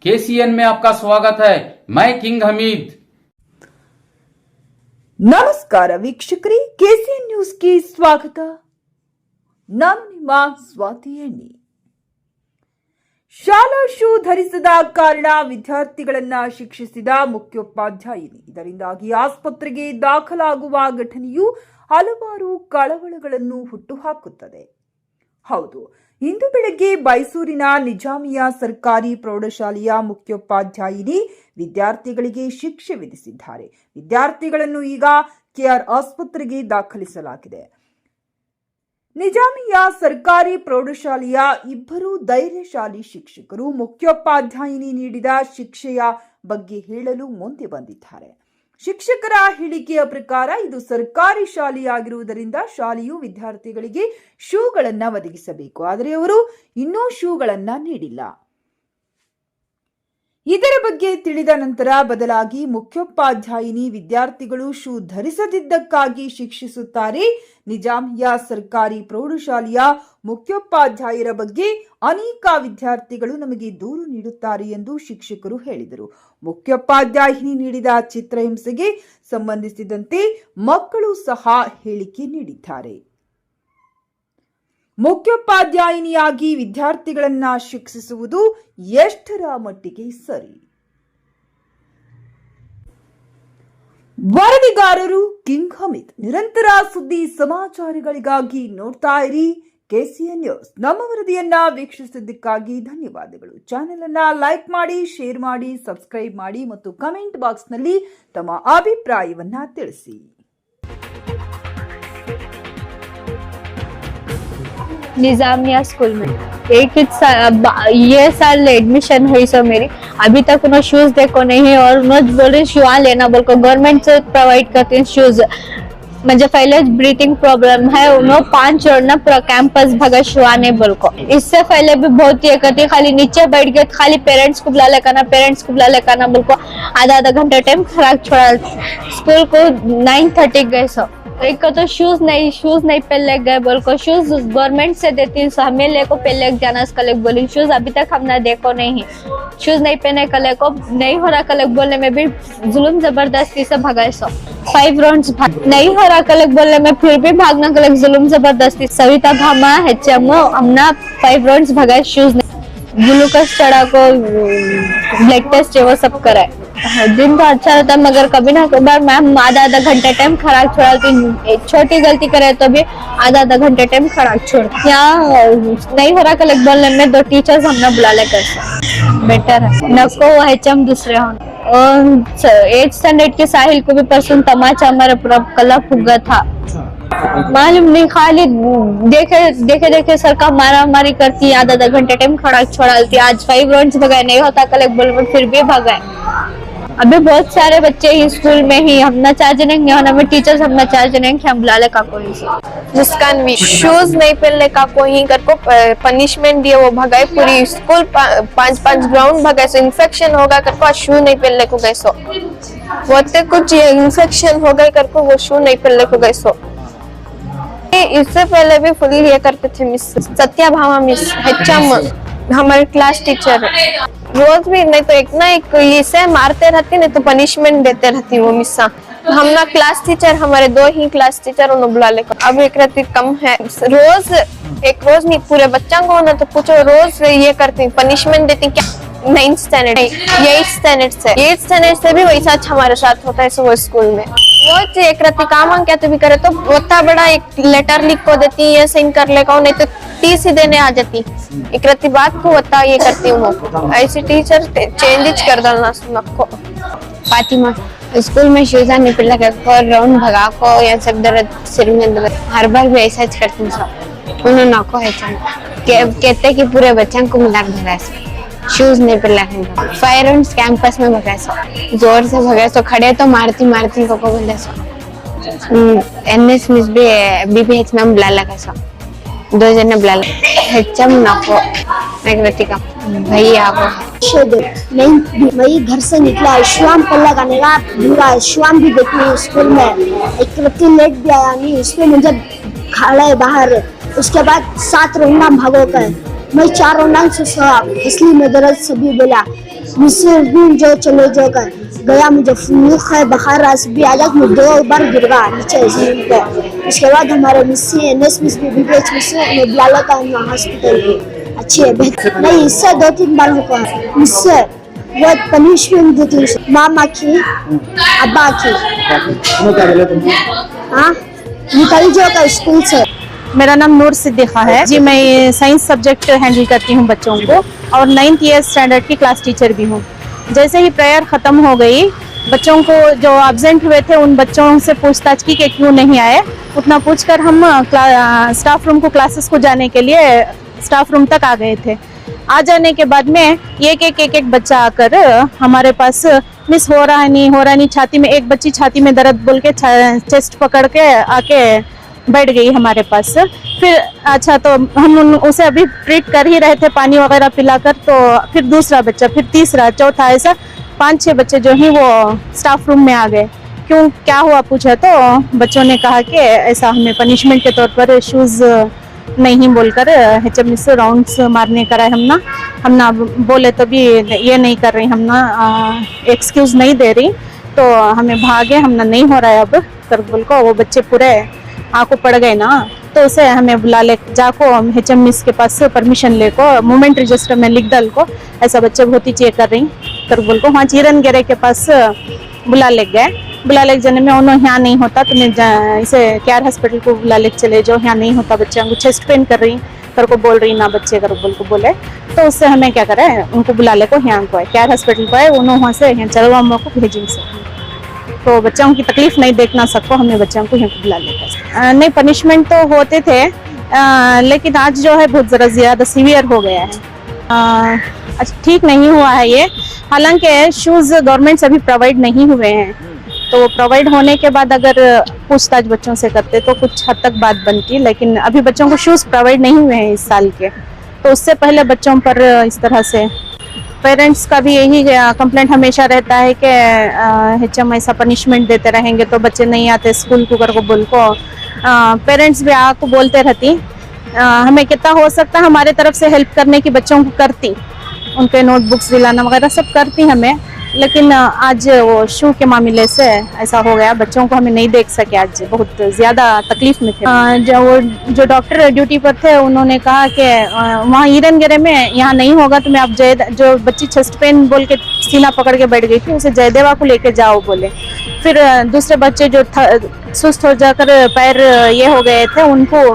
KCN में आपका स्वागत है। मैं किंग हमीद। ನಮಸ್ಕಾರ ವೀಕ್ಷಕರೇ, ಕೆಸಿಎನ್ ನ್ಯೂಸ್ಗೆ ಸ್ವಾಗತ. ನಾನು ನಿಮ್ಮ ಸ್ವಾತಿ ಎಣ್ಣಿ. ಶಾಲಾ ಶೂ ಧರಿಸದ ಕಾರಣ ವಿದ್ಯಾರ್ಥಿಗಳನ್ನ ಶಿಕ್ಷಿಸಿದ ಮುಖ್ಯೋಪಾಧ್ಯಾಯಿನಿ. ಇದರಿಂದಾಗಿ ಆಸ್ಪತ್ರೆಗೆ ದಾಖಲಾಗುವ ಘಟನೆಯು ಹಲವಾರು ಕಳವಳಗಳನ್ನು ಹುಟ್ಟುಹಾಕುತ್ತದೆ. ಹೌದು, ಇಂದು ಬೆಳಗ್ಗೆ ಮೈಸೂರಿನ ನಿಜಾಮಿಯಾ ಸರ್ಕಾರಿ ಪ್ರೌಢಶಾಲೆಯ ಮುಖ್ಯೋಪಾಧ್ಯಾಯಿನಿ ವಿದ್ಯಾರ್ಥಿಗಳಿಗೆ ಶಿಕ್ಷೆ ವಿಧಿಸಿದ್ದಾರೆ. ವಿದ್ಯಾರ್ಥಿಗಳನ್ನು ಈಗ ಕೆಆರ್ ಆಸ್ಪತ್ರೆಗೆ ದಾಖಲಿಸಲಾಗಿದೆ. ನಿಜಾಮಿಯಾ ಸರ್ಕಾರಿ ಪ್ರೌಢಶಾಲೆಯ ಇಬ್ಬರು ಧೈರ್ಯಶಾಲಿ ಶಿಕ್ಷಕರು ಮುಖ್ಯೋಪಾಧ್ಯಾಯಿನಿ ನೀಡಿದ ಶಿಕ್ಷೆಯ ಬಗ್ಗೆ ಹೇಳಲು ಮುಂದೆ ಬಂದಿದ್ದಾರೆ. ಶಿಕ್ಷಕರ ಹೇಳಿಕೆಯ ಪ್ರಕಾರ ಇದು ಸರ್ಕಾರಿ ಶಾಲೆಯಾಗಿರುವುದರಿಂದ ಶಾಲೆಯು ವಿದ್ಯಾರ್ಥಿಗಳಿಗೆ ಶೂಗಳನ್ನು ಒದಗಿಸಬೇಕು, ಆದರೆ ಅವರು ಇನ್ನೂ ಶೂಗಳನ್ನ ನೀಡಿಲ್ಲ. ಇದರ ಬಗ್ಗೆ ತಿಳಿದ ನಂತರ ಬದಲಾಗಿ ಮುಖ್ಯೋಪಾಧ್ಯಾಯಿನಿ ವಿದ್ಯಾರ್ಥಿಗಳು ಶೂ ಧರಿಸದಿದ್ದಕ್ಕಾಗಿ ಶಿಕ್ಷಿಸುತ್ತಾರೆ. ನಿಜಾಮಿಯಾ ಸರ್ಕಾರಿ ಪ್ರೌಢಶಾಲೆಯ ಮುಖ್ಯೋಪಾಧ್ಯಾಯರ ಬಗ್ಗೆ ಅನೇಕ ವಿದ್ಯಾರ್ಥಿಗಳು ನಮಗೆ ದೂರು ನೀಡುತ್ತಾರೆ ಎಂದು ಶಿಕ್ಷಕರು ಹೇಳಿದರು. ಮುಖ್ಯೋಪಾಧ್ಯಾಯಿನಿ ನೀಡಿದ ಚಿತ್ರಹಿಂಸೆಗೆ ಸಂಬಂಧಿಸಿದಂತೆ ಮಕ್ಕಳು ಸಹ ಹೇಳಿಕೆ ನೀಡಿದ್ದಾರೆ. ಮುಖ್ಯೋಪಾಧ್ಯಾಯಿನಿಯಾಗಿ ವಿದ್ಯಾರ್ಥಿಗಳನ್ನ ಶಿಕ್ಷಿಸುವುದು ಎಷ್ಟರ ಮಟ್ಟಿಗೆ ಸರಿ? ವರದಿಗಾರರು ಕಿಂಗ್ ಹಮೀದ್. ನಿರಂತರ ಸುದ್ದಿ ಸಮಾಚಾರಗಳಿಗಾಗಿ ನೋಡ್ತಾ ಇರಿ ಕೆಸಿಎನ್ ನ್ಯೂಸ್. ನಮ್ಮ ವರದಿಯನ್ನ ವೀಕ್ಷಿಸಿದ್ದಕ್ಕಾಗಿ ಧನ್ಯವಾದಗಳು. ಚಾನೆಲ್ ಅನ್ನ ಲೈಕ್ ಮಾಡಿ, ಶೇರ್ ಮಾಡಿ, ಸಬ್ಸ್ಕ್ರೈಬ್ ಮಾಡಿ ಮತ್ತು ಕಮೆಂಟ್ ಬಾಕ್ಸ್ ನಲ್ಲಿ ತಮ್ಮ ಅಭಿಪ್ರಾಯವನ್ನ ತಿಳಿಸಿ. निजामिया स्कूल में ये साल एडमिशन हुई सो मेरी, अभी तक उन्होंने शूज देखो नहीं है और उन्होंने बोले शू लेना बोल को गवर्नमेंट से प्रोवाइड करते हैं शूज. मुझे पहले ब्रीथिंग प्रॉब्लम है, उन्होंने 5 जोड़ना पूरा कैंपस भगा शू आने बोल को. इससे पहले भी बहुत ये करती, खाली नीचे बैठ गए, खाली पेरेंट्स को बुला लेकर ना बोल को आधा घंटा टाइम खराब छोड़ा. स्कूल को 9:30 गए सो एक को तो शूज नहीं पहले गए बोल को. शूज गवर्नमेंट से देती है, हमें लेको पहले जाना कलेक्ट बोली. शूज अभी तक हमने देखो नहीं, शूज नहीं पहने कलेक्ट को नहीं हो रहा. कलेक्ट बोलने में भी जुल्म जबरदस्ती से भगाए सो 5 राउंड्स नहीं हो रहा. कलेक्ट बोलने में फिर भी भागना कलेक्ट जुल्म जबरदस्ती. सविता भामा HM हमने 5 राउंड्स भगाए. शूज ग्लूकोज चढ़ा को ब्लड टेस्ट वो सब कराए. दिन तो अच्छा रहता मगर कभी ना कभी बार मैम आधा घंटा टाइम खराब छोड़ती. छोटी गलती करे तो भी आधा घंटा टाइम खराब छोड़. यहाँ नहीं हो रहा कलेक्ट बोलने में 2 टीचर्स हमने बुला लेकर बेटर है. नको HM दूसरे हो. 8th स्टैंडर्ड के साहिल को भी परसों तमाचा हमारा पूरा कला फुग्गा था. मालूम नहीं, खाली देखे सर का मारी करती. आधा घंटे टाइम खड़ा छोड़ाती. आज 5 राउंड्स भगाए, नहीं होता कलेक्ट बोल में फिर भी भगाए. अभी बहुत सारे बच्चे ही स्कूल में ही हमने चार्ज नहीं, हमें टीचर्स हमने चार्ज नहीं कि हम बुला ले का कोई मुस्कान भी शूज नहीं पहनने का कोई कर को पनिशमेंट दिए, वो भगाए पूरी स्कूल 5 ग्राउंड भगाए. सो इन्फेक्शन होगा कर को शू नहीं पहनने को गए. सो होते कुछ इन्फेक्शन हो गए कर को वो शू नहीं पहनने को गए. सो इससे पहले भी फुल ये करते थे miss Satya Bhama miss HM हमारे क्लास टीचर. रोज भी नहीं तो एक ना एक इसे मारते रहती, नहीं तो पनिशमेंट देते रहती वो मिस्सा. हम ना क्लास टीचर हमारे 2 ही क्लास टीचर उन्हें बुला लेकर. अब एक रहती कम है. रोज नहीं पूरे बच्चा को ना तो पूछो रोज ये करती पनिशमेंट देती. क्या 9th स्टैंडर्ड 8th स्टैंडर्ड से भी वैसा हमारे साथ होता है. वो स्कूल में वो एक रहती काम क्या तो भी करे तो उतना बड़ा एक लेटर लिख को देती, ये साइन कर लेगा, नहीं तो TC देने आ जाती. एक रहती बात को बता ये करती हूँ. ऐसे टीचर चेंज कर डालना सबको. फातिमा स्कूल में शूज नहीं पहले राउंड भगा को या सब दर्द सिर में दर्द हर बार भी ऐसा करती हूँ. उन्होंने नाको है कहते कि पूरे बच्चों को मिला भगा शूज नहीं पहला. 5 राउंड्स कैंपस में भगा सो जोर से भगा सो. खड़े तो मारती को बोले सो. NS मिस भी BPH में बुला लगा सो 2 जने बुला HM नाको का भैया को मैं वही घर से निकला. श्वाम पल्ला गाने का दूरा श्वाम भी देखी स्कूल में. एक रत्ती लेट भी आया नहीं, उसमें मुझे खड़ा है बाहर. उसके बाद 7 राउंड भागो कर मैं 4 राउंड से असली में दर्द सभी बोला. मुझसे जो चले जो गया मुझे फ्लू है, बुखार रासबी आ जाता, मैं 2 बार गिर गया नीचे जमीन पे। उसके बाद हमारे मिस्सी नेस मिस बीबीएच मिस्सी ने बुला लेता है हॉस्पिटल में, अच्छी है बेहतर नहीं। इससे 2-3 बार हुआ है, इससे वो पनिशमेंट देती है मामा की अब्बा की। हाँ निकल जाओ स्कूल से। मेरा नाम नूर सिद्दीक़ा है जी। मैं साइंस सब्जेक्ट हैंडल करती हूँ बच्चों को और 9th ईयर स्टैंडर्ड की क्लास टीचर भी हूँ। जैसे ही प्रेयर ख़त्म हो गई, बच्चों को जो एब्सेंट हुए थे उन बच्चों से पूछताछ की कि क्यों नहीं आए। उतना पूछकर हम स्टाफ रूम को क्लासेस को जाने के लिए स्टाफ रूम तक आ गए थे। आ जाने के बाद में एक बच्चा आकर हमारे पास मिस हो रहा नहीं छाती में, एक बच्ची छाती में दर्द बोल के चेस्ट पकड़ के आके बैठ गई हमारे पास। फिर अच्छा तो हम उसे अभी ट्रीट कर ही रहे थे पानी वगैरह पिलाकर, तो फिर दूसरा बच्चा, फिर तीसरा, चौथा, ऐसा 5-6 बच्चे जो हैं वो स्टाफ रूम में आ गए। क्यों क्या हुआ पूछा तो बच्चों ने कहा कि ऐसा हमें पनिशमेंट के तौर पर शूज़ नहीं बोलकर HM से राउंड्स मारने कराए। हम ना बोले तो भी ये नहीं कर रही, हम ना एक्सक्यूज़ नहीं दे रही, तो हमें भागे, हम ना नहीं हो रहा है अब कर बोल को। वो बच्चे पूरे आंखों पड़ गए ना, तो उसे हमें बुला ले जाको HM मिस के पास परमिशन लेको मूवमेंट रजिस्टर में लिख डाल को ऐसा बच्चे बहुत ही चेक कर रही कर बोल को। वहाँ चीरन गेरे के पास बुला ले गए। बुला ले जाने में उन्होंने यहाँ नहीं होता तो मैं इसे केयर हॉस्पिटल को बुला ले चले जाओ, यहाँ नहीं होता बच्चे को चेस्ट पेन कर रही कर को बोल रही ना बच्चे कर बोल को बोले, तो उससे हमें क्या करें उनको बुला ले को यहाँ को है केयर हॉस्पिटल को है, उन्होंने वहाँ से यहाँ चलवा को भेजेंगे से। तो बच्चों की तकलीफ नहीं देखना सको, हमें बच्चों को यहाँ को बुला लेकर नहीं। पनिशमेंट तो होते थे लेकिन आज जो है बहुत ज़रा ज़्यादा सीवियर हो गया है। ठीक नहीं हुआ है ये। हालांकि शूज़ गवर्नमेंट से अभी प्रोवाइड नहीं हुए हैं, तो प्रोवाइड होने के बाद अगर पूछताछ बच्चों से करते तो कुछ हद तक बात बनती, लेकिन अभी बच्चों को शूज़ प्रोवाइड नहीं हुए हैं इस साल के, तो उससे पहले बच्चों पर इस तरह से पेरेंट्स का भी यही कंप्लेंट हमेशा रहता है कि HM ऐसा पनिशमेंट देते रहेंगे तो बच्चे नहीं आते स्कूल को कर को बोल को। पेरेंट्स भी आको बोलते रहती, हमें कितना हो सकता है हमारे तरफ से हेल्प करने की बच्चों को करती, उनके नोटबुक्स दिलाना वगैरह सब करती हमें, लेकिन आज वो शू के मामले से ऐसा हो गया, बच्चों को हमें नहीं देख सके, आज बहुत ज़्यादा तकलीफ में थे। जो डॉक्टर ड्यूटी पर थे उन्होंने कहा कि वहाँ ईरनगेरे में यहाँ नहीं होगा तो मैं अब जो बच्ची चेस्ट पेन बोल के सीना पकड़ के बैठ गई थी उसे जयदेवा को लेके जाओ बोले। फिर दूसरे बच्चे जो सुस्त हो जाकर पैर ये हो गए थे उनको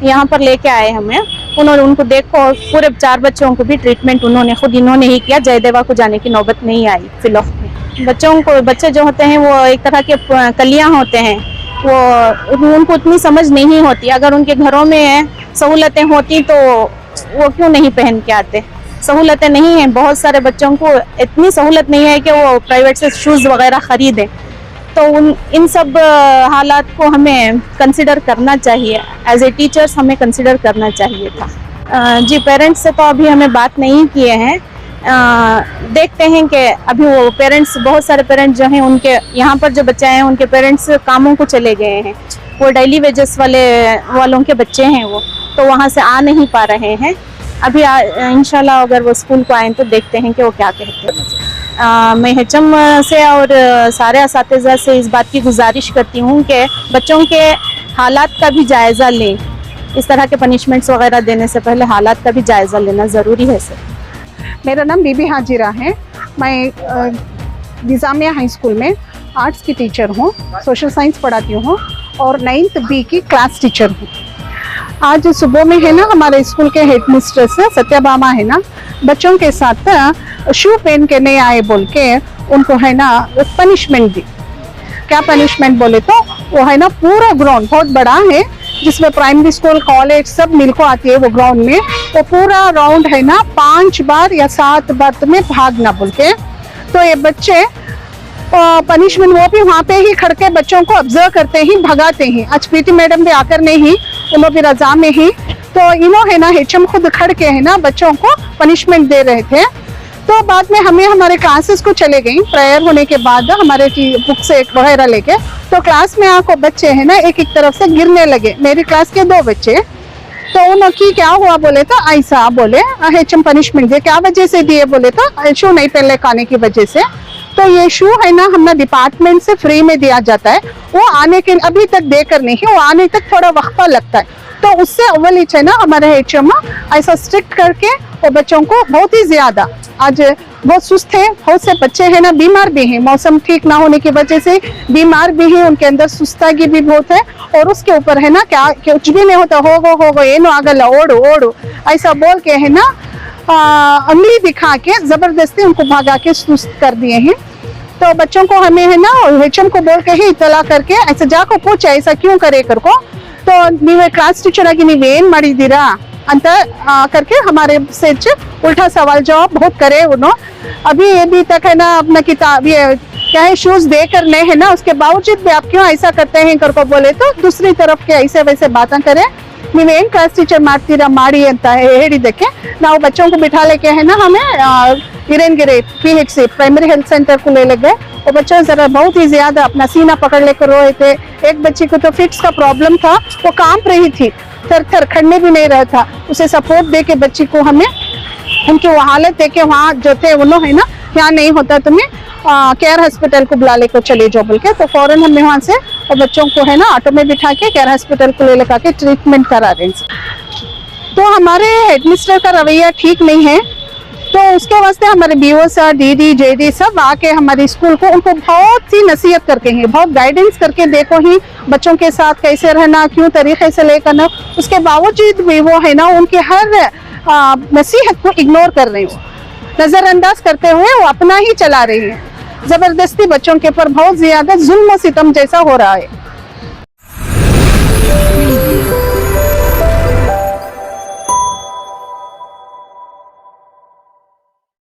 यहाँ पर लेके आए हमें। उन्होंने उनको देखो पूरे 4 बच्चों को भी ट्रीटमेंट इन्होंने ही किया, जयदेवा को जाने की नौबत नहीं आई फिलहाल। बच्चे जो होते हैं वो एक तरह के कलियां होते हैं, वो उनको उतनी समझ नहीं होती। अगर उनके घरों में सहूलतें होती तो वो क्यों नहीं पहन के आते। सहूलतें नहीं हैं, बहुत सारे बच्चों को इतनी सहूलत नहीं है कि वो प्राइवेट से शूज़ वगैरह ख़रीदें, तो इन सब हालात को हमें कंसिडर करना चाहिए। एज ए टीचर्स हमें कंसिडर करना चाहिए था। जी पेरेंट्स से तो अभी हमें बात नहीं किए हैं, देखते हैं कि अभी वो पेरेंट्स, बहुत सारे पेरेंट्स जो हैं उनके यहाँ पर जो बच्चे हैं उनके पेरेंट्स कामों को चले गए हैं, वो डेली वेजेस वालों के बच्चे हैं वो, तो वहाँ से आ नहीं पा रहे हैं। अभी इंशाल्लाह अगर वो स्कूल को आए तो देखते हैं कि वो क्या कहते हैं। मैं HM से और सारे असातिज़ा से इस बात की गुजारिश करती हूँ कि बच्चों के हालात का भी जायज़ा लें, इस तरह के पनिशमेंट्स वगैरह देने से पहले हालात का भी जायज़ा लेना ज़रूरी है सर। मेरा नाम बीबी हाजिरा है, मैं निज़ामिया हाई स्कूल में आर्ट्स की टीचर हूँ, सोशल साइंस पढ़ाती हूँ और 9th B की क्लास टीचर हूँ। आज सुबह में है ना हमारे स्कूल के हेड मिस्ट्रेस सत्याभामा है ना, बच्चों के साथ शू पहन के नहीं आए बोल के उनको है ना पनिशमेंट दी। क्या पनिशमेंट बोले तो वो है ना पूरा ग्राउंड बहुत बड़ा है जिसमें प्राइमरी स्कूल कॉलेज सब मिलकर आती है, वो ग्राउंड में वो पूरा राउंड है ना 5 बार या 7 बार में भागना बोल के। तो ये बच्चे पनिशमेंट वो भी वहाँ पे ही खड़ के बच्चों को ऑब्जर्व करते ही भगाते हैं। आज PT मैडम भी आकर नहीं, उन्होंने भी रजा में ही, तो इन्होंने है ना HM खुद खड़ के है ना बच्चों को पनिशमेंट दे रहे थे। तो बाद में हमें हमारे क्लासेस को चले गई, प्रेयर होने के बाद हमारे बुक से एक वगैरह लेके, तो क्लास में आको बच्चे है ना एक तरफ से गिरने लगे। मेरी क्लास के 2 बच्चे तो उनकी क्या हुआ बोले तो ऐसा बोले HM पनिशमेंट दिए, क्या वजह से दिए बोले तो शू नहीं पहले खाने की वजह से। तो ये शू है ना हमारा डिपार्टमेंट से फ्री में दिया जाता है, वो आने के अभी तक देकर नहीं, वो आने तक थोड़ा वक्फा लगता है। तो उससे अव्वल ही है ना हमारे HM ऐसा स्ट्रिक्ट करके वो बच्चों को बहुत ही ज्यादा आज बहुत सुस्त है, बहुत से बच्चे हैं ना बीमार भी हैं, मौसम ठीक ना होने की वजह से बीमार भी हैं, उनके अंदर सुस्तागी भी बहुत है। और उसके ऊपर है ना क्या कुछ भी नहीं होता, होगो ಏನು ಆಗಲ್ಲ ओढ़ो ओढ़ो ऐसा बोल के है ना अंगली दिखा के जबरदस्ती उनको भगा के सुस्त कर दिए हैं। तो बच्चों को हमें है ना HM को बोल के ही इतला करके ऐसा जाको पूछे ऐसा क्यों करे करको, तो ನೀವೇ ಕ್ಲಾಸ್ ಟೀಚರ್ ಆಗಿ ನೀವೇನ್ ಮಾಡಿದ್ದೀರಾ ಅಂತ करके हमारे से उल्टा सवाल जवाब बहुत करे उन्होंने। अभी तक है ना अपना किताब ये क्या है शूज देकर नहीं है ना, उसके बावजूद भी आप क्यों ऐसा करते हैं करको बोले तो दूसरी तरफ के ऐसे वैसे बातें करे। ನೀವೇನ್ ಕ್ಲಾಸ್ ಟೀಚರ್ ಮಾಡ್ತೀರಾ ಮಾಡಿ ಅಂತ ಹೇಳಿದ್ದಕ್ಕೆ ನಾವು बच्चों को बिठा लेके है ना हमें हिरेनगिरी PHC प्राइमरी हेल्थ सेंटर को ले गए। वो बच्चे जरा बहुत ही ज्यादा अपना सीना पकड़ लेकर रोए थे। एक बच्ची को तो फिट्स का प्रॉब्लम था, वो कांप रही थी, थर खड़ने भी नहीं रहा था। उसे सपोर्ट दे के बच्ची को हमें उनकी वो हालत देखे वहाँ जो थे उन्होंने है ना यहाँ नहीं होता तुम्हें केयर हॉस्पिटल को बुला लेकर चले जाओ बोल के, तो फौरन हमने वहाँ से और बच्चों को है ना ऑटो में बिठा के केयर हॉस्पिटल को ले लगा के ट्रीटमेंट करा दें। तो हमारे हेडमिस्टर का रवैया ठीक नहीं है, तो उसके वास्ते हमारे BO सर DD JD सब आके हमारे स्कूल को उनको बहुत सी नसीहत करके हैं, बहुत गाइडेंस करके देखो ही बच्चों के साथ कैसे रहना, क्यों तरीके से ले करना। उसके बावजूद भी वो है ना उनके हर नसीहत को इग्नोर कर रहे हो, नजरअंदाज करते हुए वो अपना ही चला रही है। जबरदस्ती बच्चों के ऊपर बहुत ज्यादा जुल्म सितम जैसा हो रहा है।